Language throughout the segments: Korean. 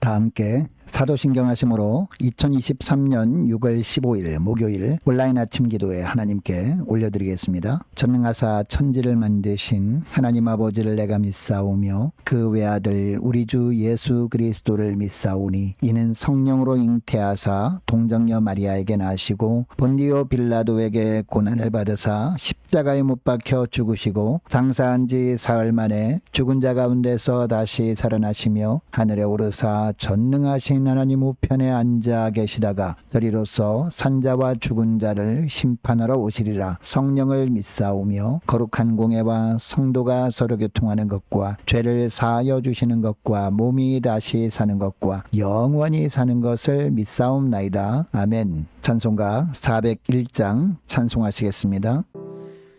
다 함께 사도신경 하심으로 2023년 6월 15일 목요일 온라인 아침 기도에 하나님께 올려드리겠습니다. 전능하사 천지를 만드신 하나님 아버지를 내가 믿사오며 그 외아들 우리 주 예수 그리스도를 믿사오니 이는 성령으로 잉태하사 동정녀 마리아에게 나시고 본디오 빌라도에게 고난을 받으사 십자가에 못 박혀 죽으시고 장사한 지 사흘 만에 죽은 자 가운데서 다시 살아나시며 하늘에 오르사 전능하신 하나님 우편에 앉아 계시다가 저리로서 산자와 죽은 자를 심판하러 오시리라. 성령을 믿사오며 거룩한 공예와 성도가 서로 교통하는 것과 죄를 사하여 주시는 것과 몸이 다시 사는 것과 영원히 사는 것을 믿사옵나이다. 아멘. 찬송가 401장 찬송하시겠습니다.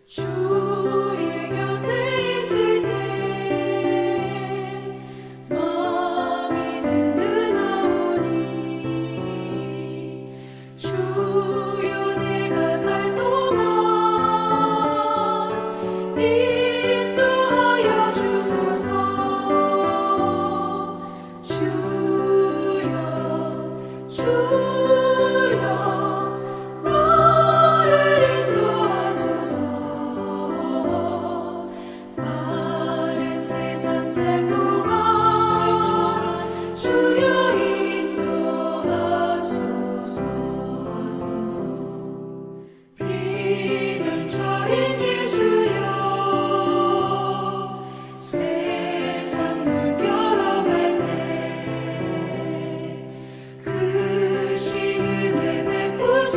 주의 곁에 있을 때 마음이 든든하오니 주여 내가 살 동안 인도하여 주소서. 주여 나를 인도하소서. 마른 세상 살 동안 주여 인도하소서. 비난처인 예수여 세상 물결어갈 때 크신 은혜 베푸사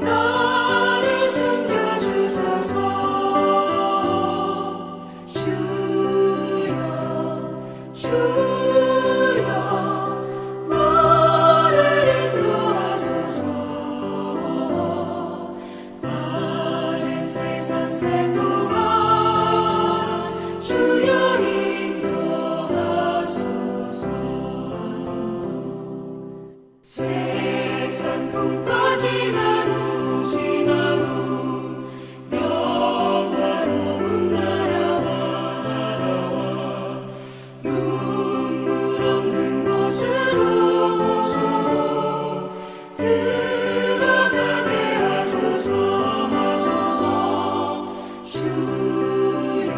나를 숨겨주소서. 주여 나를 인도하소서. 마른 세상 살 동안 주여 인도하소서. 세상 풍파 지난 후 영화로운 나라와 눈물 없는 곳으로 들어가게 하소서. 주여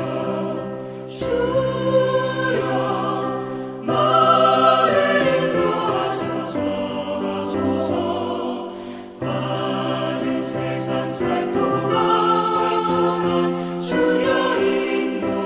나를 인도하소서. 마른 세상 살 동안 주여 인도하소서.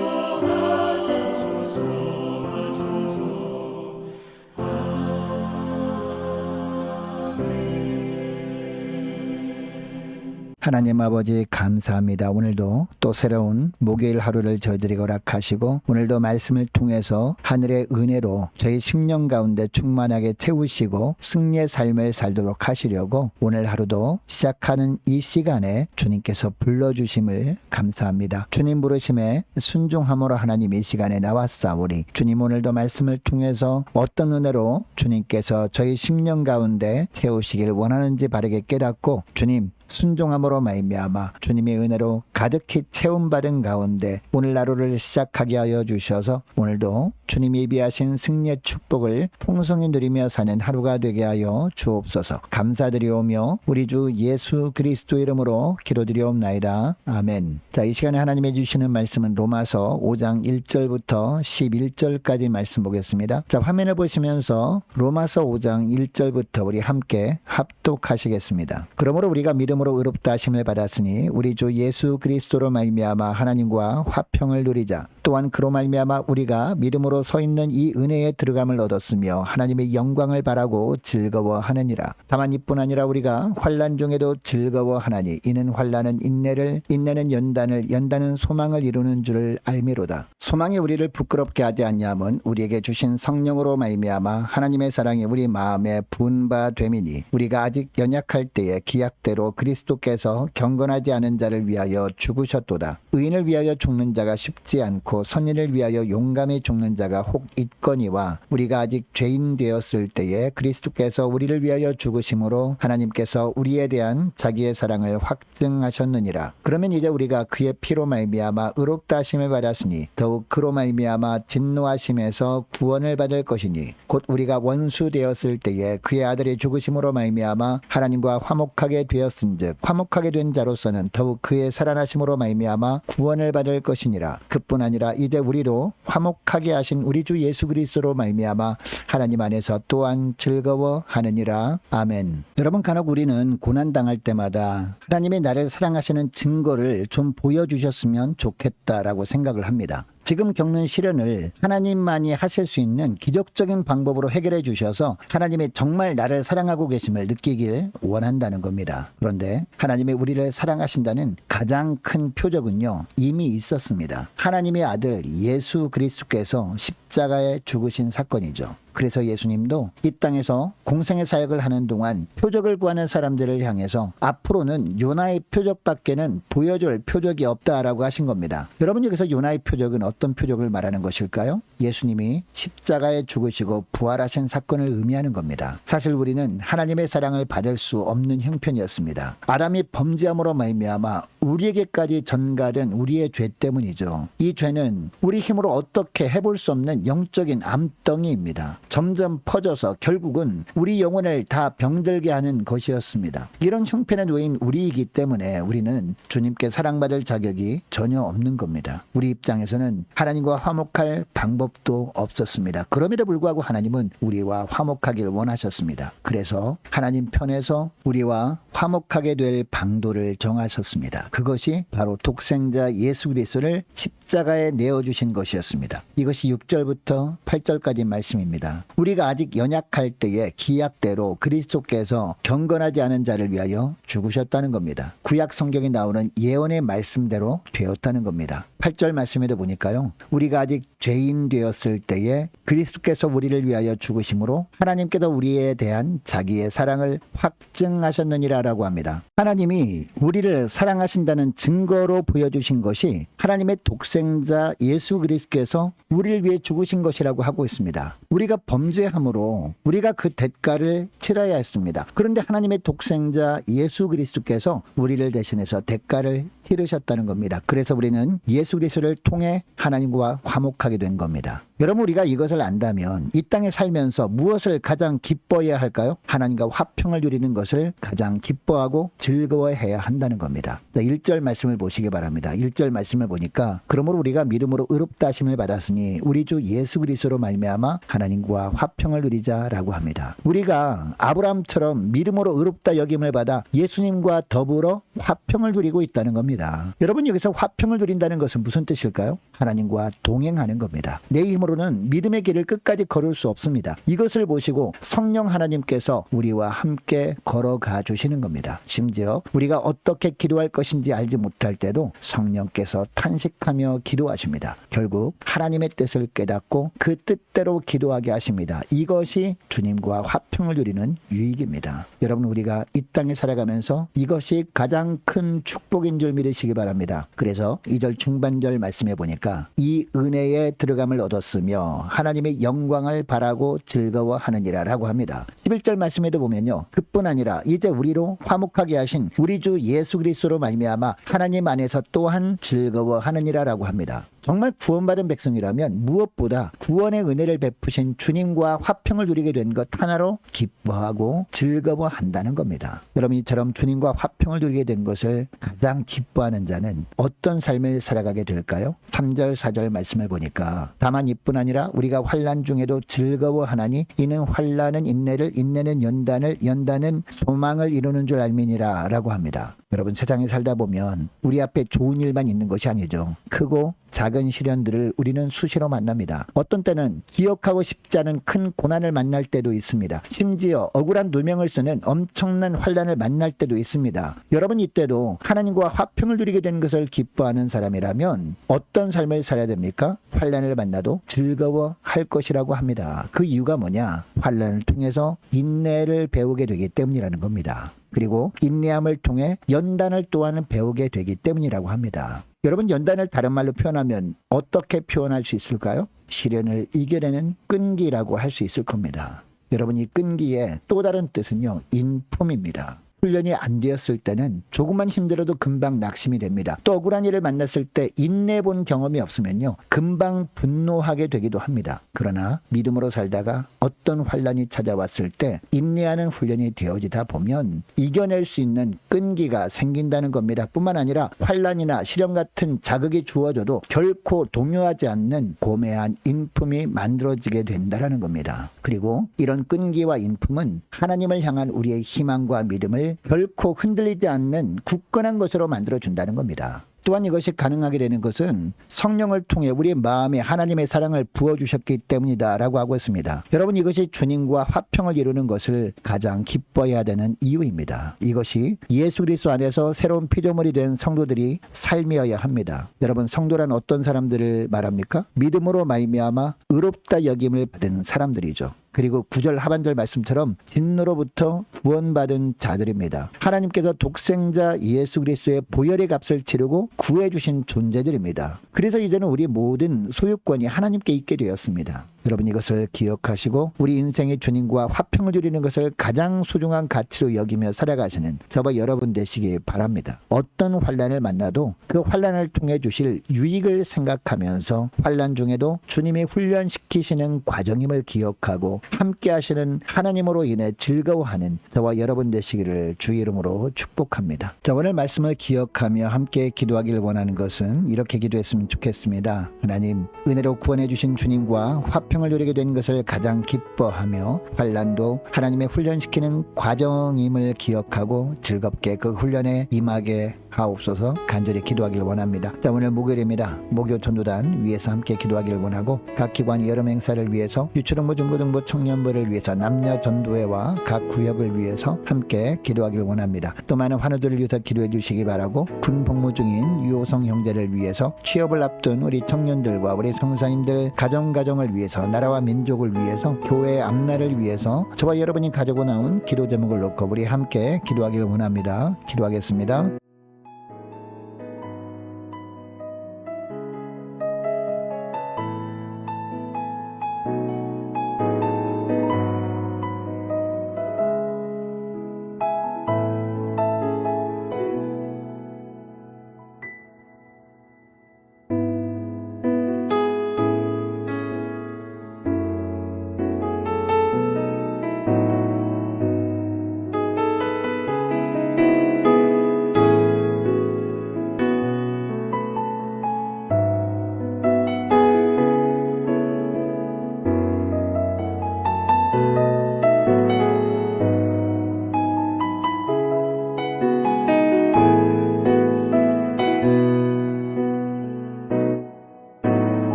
하나님 아버지 감사합니다. 오늘도 또 새로운 목요일 하루를 저희들이 허락하시고 오늘도 말씀을 통해서 하늘의 은혜로 저희 심령 가운데 충만하게 채우시고 승리의 삶을 살도록 하시려고 오늘 하루도 시작하는 이 시간에 주님께서 불러주심을 감사합니다. 주님 부르심에 순종함으로 하나님 이 시간에 나왔사오니 주님 오늘도 말씀을 통해서 어떤 은혜로 주님께서 저희 심령 가운데 채우시길 원하는지 바르게 깨닫고 주님 순종함으로 말미암아 주님의 은혜로 가득히 채움받은 가운데 오늘 하루를 시작하게 하여 주셔서 오늘도 주님이 예비하신 승리의 축복을 풍성히 누리며 사는 하루가 되게 하여 주옵소서. 감사드리오며 우리 주 예수 그리스도 이름으로 기도드리옵나이다. 아멘. 자, 이 시간에 하나님이 주시는 말씀은 로마서 5장 1절부터 11절까지 말씀 보겠습니다. 자, 화면을 보시면서 로마서 5장 1절부터 우리 함께 합독하시겠습니다. 그러므로 우리가 믿음으로 의롭다 하심을 받았으니 우리 주 예수 그리스도로 말미암아 하나님과 화평을 누리자. 또한 그로 말미암아 우리가 믿음으로 서 있는 이 은혜에 들어감을 얻었으며 하나님의 영광을 바라고 즐거워하느니라. 다만 이뿐 아니라 우리가 환난 중에도 즐거워하나니 이는 환난은 인내를, 인내는 연단을, 연단은 소망을 이루는 줄을 알미로다. 소망이 우리를 부끄럽게 하지 않냐면 우리에게 주신 성령으로 말미암아 하나님의 사랑이 우리 마음에 부은 바 됨이니 우리가 아직 연약할 때에 기약대로 그리스도께서 경건하지 않은 자를 위하여 죽으셨도다. 의인을 위하여 죽는 자가 쉽지 않고 선인을 위하여 용감히 죽는 자가 혹 있거니와 우리가 아직 죄인 되었을 때에 그리스도께서 우리를 위하여 죽으심으로 하나님께서 우리에 대한 자기의 사랑을 확증하셨느니라. 그러면 이제 우리가 그의 피로 말미암아 의롭다 하심을 받았으니 더욱 그로 말미암아 진노하심에서 구원을 받을 것이니 곧 우리가 원수 되었을 때에 그의 아들이 죽으심으로 말미암아 하나님과 화목하게 되었은즉 화목하게 된 자로서는 더욱 그의 살아나심으로 말미암아 구원을 받을 것이니라. 그뿐 아니라 이제 우리도 화목하게 하신 우리 주 예수 그리스도로 말미암아 하나님 안에서 또한 즐거워하느니라. 아멘. 여러분, 간혹 우리는 고난 당할 때마다 하나님이 나를 사랑하시는 증거를 좀 보여주셨으면 좋겠다라고 생각을 합니다. 지금 겪는 시련을 하나님만이 하실 수 있는 기적적인 방법으로 해결해 주셔서 하나님이 정말 나를 사랑하고 계심을 느끼길 원한다는 겁니다. 그런데 하나님이 우리를 사랑하신다는 가장 큰 표적은요, 이미 있었습니다. 하나님의 아들 예수 그리스도께서 십자가에 죽으신 사건이죠. 그래서 예수님도 이 땅에서 공생의 사역을 하는 동안 표적을 구하는 사람들을 향해서 앞으로는 요나의 표적밖에는 보여줄 표적이 없다라고 하신 겁니다. 여러분, 여기서 요나의 표적은 어떤 표적을 말하는 것일까요? 예수님이 십자가에 죽으시고 부활하신 사건을 의미하는 겁니다. 사실 우리는 하나님의 사랑을 받을 수 없는 형편이었습니다. 아담이 범죄함으로 말미암아 우리에게까지 전가된 우리의 죄 때문이죠. 이 죄는 우리 힘으로 어떻게 해볼 수 없는 영적인 암덩이입니다. 점점 퍼져서 결국은 우리 영혼을 다 병들게 하는 것이었습니다. 이런 형편에 놓인 우리이기 때문에 우리는 주님께 사랑받을 자격이 전혀 없는 겁니다. 우리 입장에서는 하나님과 화목할 방법도 없었습니다. 그럼에도 불구하고 하나님은 우리와 화목하길 원하셨습니다. 그래서 하나님 편에서 우리와 화목하게 될 방도를 정하셨습니다. 그것이 바로 독생자 예수 그리스도를 십자가에 내어주신 것이었습니다. 이것이 6절부터 8절까지 말씀입니다. 우리가 아직 연약할 때에 기약대로 그리스도께서 경건하지 않은 자를 위하여 죽으셨다는 겁니다. 구약 성경에 나오는 예언의 말씀대로 되었다는 겁니다. 8절 말씀에도 보니까요, 우리가 아직 죄인 되었을 때에 그리스도께서 우리를 위하여 죽으심으로 하나님께서 우리에 대한 자기의 사랑을 확증하셨느니라라고 합니다. 하나님이 우리를 사랑하신다는 증거로 보여주신 것이 하나님의 독생자 예수 그리스도께서 우리를 위해 죽으신 것이라고 하고 있습니다. 우리가 범죄함으로 우리가 그 대가를 치러야 했습니다. 그런데 하나님의 독생자 예수 그리스도께서 우리를 대신해서 대가를 치르셨다는 겁니다. 그래서 우리는 예수 그리스도를 통해 하나님과 화목하게 된 겁니다. 여러분, 우리가 이것을 안다면 이 땅에 살면서 무엇을 가장 기뻐해야 할까요? 하나님과 화평을 누리는 것을 가장 기뻐하고 즐거워해야 한다는 겁니다. 1절 말씀을 보시기 바랍니다. 1절 말씀을 보니까 그러므로 우리가 믿음으로 의롭다 하심을 받았으니 우리 주 예수 그리스도로 말미암아 하나님과 화평을 누리자라고 합니다. 우리가 아브라함처럼 믿음으로 의롭다 여김을 받아 예수님과 더불어 화평을 누리고 있다는 겁니다. 여러분, 여기서 화평을 누린다는 것은 무슨 뜻일까요? 하나님과 동행하는 겁니다. 내 힘으로는 믿음의 길을 끝까지 걸을 수 없습니다. 이것을 보시고 성령 하나님께서 우리와 함께 걸어가 주시는 겁니다. 심지어 우리가 어떻게 기도할 것인지 알지 못할 때도 성령께서 탄식하며 기도하십니다. 결국 하나님의 뜻을 깨닫고 그 뜻대로 기도하게 하십니다. 이것이 주님과 화평을 누리는 유익입니다. 여러분, 우리가 이 땅에 살아가면서 이것이 가장 큰 축복인 줄 믿으시기 바랍니다. 그래서 2절 중반절 말씀해 보니까 이 은혜에 들어감을 얻었으며 하나님의 영광을 바라고 즐거워하느니라 라고 합니다. 11절 말씀에도 보면요, 그뿐 아니라 이제 우리로 화목하게 하신 우리 주 예수 그리스도로 말미암아 하나님 안에서 또한 즐거워하느니라 라고 합니다. 정말 구원받은 백성이라면 무엇보다 구원의 은혜를 베푸신 주님과 화평을 누리게 된 것 하나로 기뻐하고 즐거워한다는 겁니다. 여러분, 이처럼 주님과 화평을 누리게 된 것을 가장 기뻐하는 자는 어떤 삶을 살아가게 될까요? 3절 4절 말씀을 보니까 다만 이뿐 아니라 우리가 환난 중에도 즐거워하나니 이는 환난은 인내를, 인내는 연단을, 연단은 소망을 이루는 줄 알미니라 라고 합니다. 여러분, 세상에 살다 보면 우리 앞에 좋은 일만 있는 것이 아니죠. 크고 작은 시련들을 우리는 수시로 만납니다. 어떤 때는 기억하고 싶지 않은 큰 고난을 만날 때도 있습니다. 심지어 억울한 누명을 쓰는 엄청난 환난을 만날 때도 있습니다. 여러분, 이때도 하나님과 화평을 누리게 된 것을 기뻐하는 사람이라면 어떤 삶을 살아야 됩니까? 환난을 만나도 즐거워할 것이라고 합니다. 그 이유가 뭐냐? 환난을 통해서 인내를 배우게 되기 때문이라는 겁니다. 그리고 인내함을 통해 연단을 또한 배우게 되기 때문이라고 합니다. 여러분, 연단을 다른 말로 표현하면 어떻게 표현할 수 있을까요? 시련을 이겨내는 끈기라고 할 수 있을 겁니다. 여러분, 이 끈기의 또 다른 뜻은요, 인품입니다. 훈련이 안 되었을 때는 조금만 힘들어도 금방 낙심이 됩니다. 또 억울한 일을 만났을 때 인내 본 경험이 없으면요, 금방 분노하게 되기도 합니다. 그러나 믿음으로 살다가 어떤 환란이 찾아왔을 때 인내하는 훈련이 되어지다 보면 이겨낼 수 있는 끈기가 생긴다는 겁니다. 뿐만 아니라 환란이나 시련 같은 자극이 주어져도 결코 동요하지 않는 고매한 인품이 만들어지게 된다는 겁니다. 그리고 이런 끈기와 인품은 하나님을 향한 우리의 희망과 믿음을 결코 흔들리지 않는 굳건한 것으로 만들어준다는 겁니다. 또한 이것이 가능하게 되는 것은 성령을 통해 우리의 마음에 하나님의 사랑을 부어주셨기 때문이다 라고 하고 있습니다. 여러분, 이것이 주님과 화평을 이루는 것을 가장 기뻐해야 되는 이유입니다. 이것이 예수 그리스도 안에서 새로운 피조물이 된 성도들이 삶이어야 합니다. 여러분, 성도란 어떤 사람들을 말합니까? 믿음으로 말미암아 의롭다 여김을 받은 사람들이죠. 그리고 9절 하반절 말씀처럼 진노로부터 구원받은 자들입니다. 하나님께서 독생자 예수 그리스도의 보혈의 값을 치르고 구해주신 존재들입니다. 그래서 이제는 우리 모든 소유권이 하나님께 있게 되었습니다. 여러분, 이것을 기억하시고 우리 인생의 주님과 화평을 누리는 것을 가장 소중한 가치로 여기며 살아가시는 저와 여러분 되시기 바랍니다. 어떤 환란을 만나도 그 환란을 통해 주실 유익을 생각하면서 환란 중에도 주님이 훈련시키시는 과정임을 기억하고 함께 하시는 하나님으로 인해 즐거워하는 저와 여러분 되시기를 주의 이름으로 축복합니다. 자, 오늘 말씀을 기억하며 함께 기도하기를 원하는 것은 이렇게 기도했으면 좋겠습니다. 하나님, 은혜로 구원해 주신 주님과 화평을 누리게 된 것을 가장 기뻐하며 환란도 하나님의 훈련시키는 과정임을 기억하고 즐겁게 그 훈련에 임하게 하옵소서. 간절히 기도하기를 원합니다. 자, 오늘 목요일입니다. 목요 전도단 위에서 함께 기도하기를 원하고 각 기관 여름 행사를 위해서 유초등부 중고등부 청년부를 위해서 남녀 전도회와 각 구역을 위해서 함께 기도하기를 원합니다. 또 많은 환우들을 위해서 기도해 주시기 바라고 군 복무 중인 유호성 형제를 위해서 취업을 앞둔 우리 청년들과 우리 성사님들 가정을 위해서 나라와 민족을 위해서 교회 앞날을 위해서 저와 여러분이 가지고 나온 기도 제목을 놓고 우리 함께 기도하기를 원합니다. 기도하겠습니다.